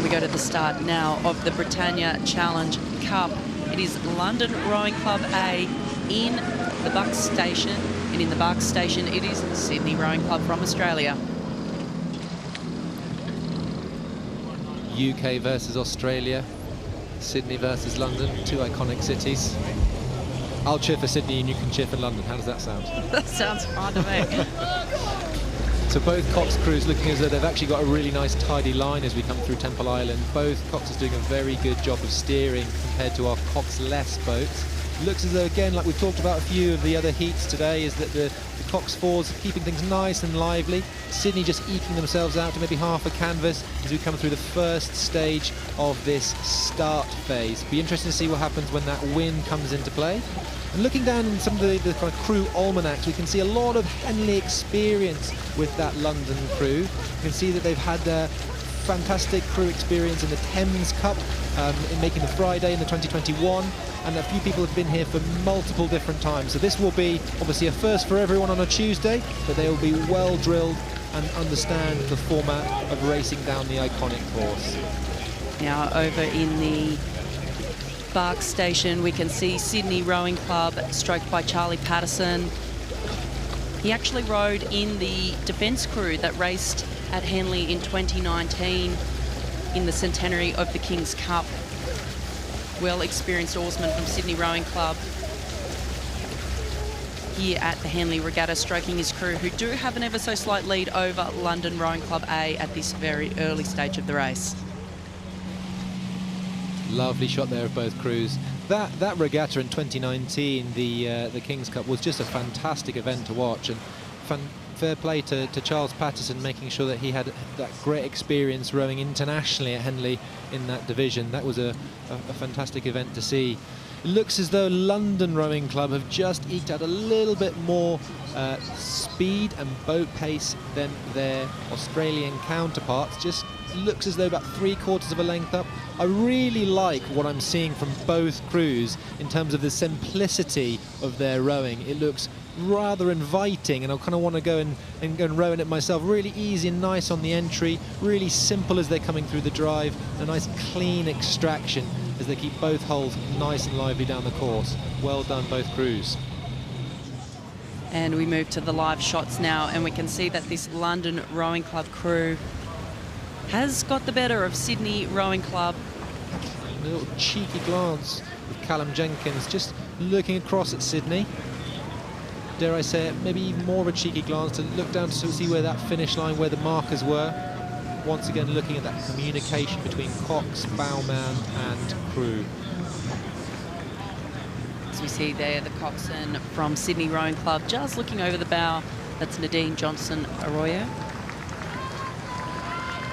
we go to the start now of the Britannia Challenge Cup. It is London Rowing Club A in the Bucks Station, and in the Bucks Station it is Sydney Rowing Club from Australia. UK versus Australia, Sydney versus London, two iconic cities. I'll cheer for Sydney and you can cheer for London. How does that sound? That sounds fine to me. So both Cox crews looking as though they've actually got a really nice tidy line as we come through Temple Island. Both Coxes doing a very good job of steering compared to our Cox-less boats. Looks as though, again, like we've talked about a few of the other heats today, is that the Cox fours are keeping things nice and lively. Sydney just eking themselves out to maybe half a canvas as we come through the first stage of this start phase. Be interesting to see what happens when that wind comes into play. And looking down in some of the kind of crew almanacs, we can see a lot of Henley experience with that London crew. You can see that they've had fantastic crew experience in the Thames Cup, in making the Friday in the 2021, and a few people have been here for multiple different times. So this will be obviously a first for everyone on a Tuesday, but they will be well drilled and understand the format of racing down the iconic course. Now over in the Bucks Station, we can see Sydney Rowing Club, stroked by Charlie Patterson. He actually rowed in the defence crew that raced at Henley in 2019 in the centenary of the King's Cup. Well-experienced oarsman from Sydney Rowing Club here at the Henley Regatta, stroking his crew, who do have an ever so slight lead over London Rowing Club A at this very early stage of the race. Lovely shot there of both crews. That regatta in 2019, the King's Cup, was just a fantastic event to watch, and fair play to Charles Patterson, making sure that he had that great experience rowing internationally at Henley in that division. That was a fantastic event to see. It looks as though London Rowing Club have just eked out a little bit more speed and boat pace than their Australian counterparts. Just looks as though about 3/4 of a length up. I really like what I'm seeing from both crews in terms of the simplicity of their rowing. It looks rather inviting, and I kind of want to go and row in it myself. Really easy and nice on the entry, really simple as they're coming through the drive, a nice clean extraction as they keep both hulls nice and lively down the course. Well done, both crews. And we move to the live shots now, and we can see that this London Rowing Club crew has got the better of Sydney Rowing Club. A little cheeky glance with Callum Jenkins just looking across at Sydney. Dare I say it, maybe more of a cheeky glance to look down to see where that finish line, where the markers were. Once again looking at that communication between Cox, bowman and crew. As we see there, the coxswain from Sydney Rowing Club just looking over the bow. That's Nadine Johnson Arroyo.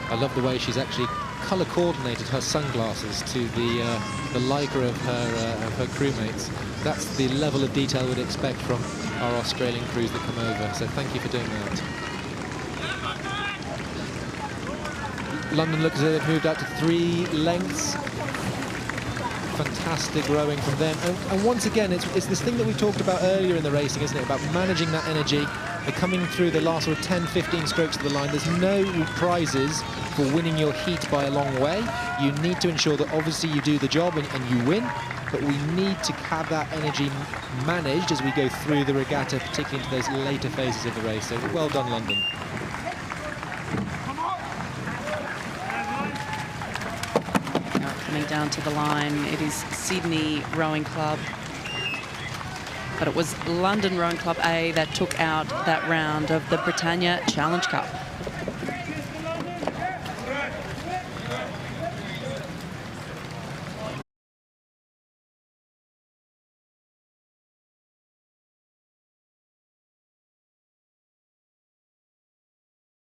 I love the way she's actually colour coordinated her sunglasses to the lycra of her crewmates. That's the level of detail we'd expect from our Australian crews that come over, so thank you for doing that. London looks as though they've moved out to 3 lengths. Fantastic rowing from them, and once again it's this thing that we talked about earlier in the racing, isn't it, about managing that energy. They're coming through the last sort of 10-15 strokes of the line. There's no prizes for winning your heat by a long way. You need to ensure that obviously you do the job and you win, but we need to have that energy managed as we go through the regatta, particularly into those later phases of the race. So well done, London. Now coming down to the line, it is Sydney Rowing Club. But it was London Rowing Club A that took out that round of the Britannia Challenge Cup.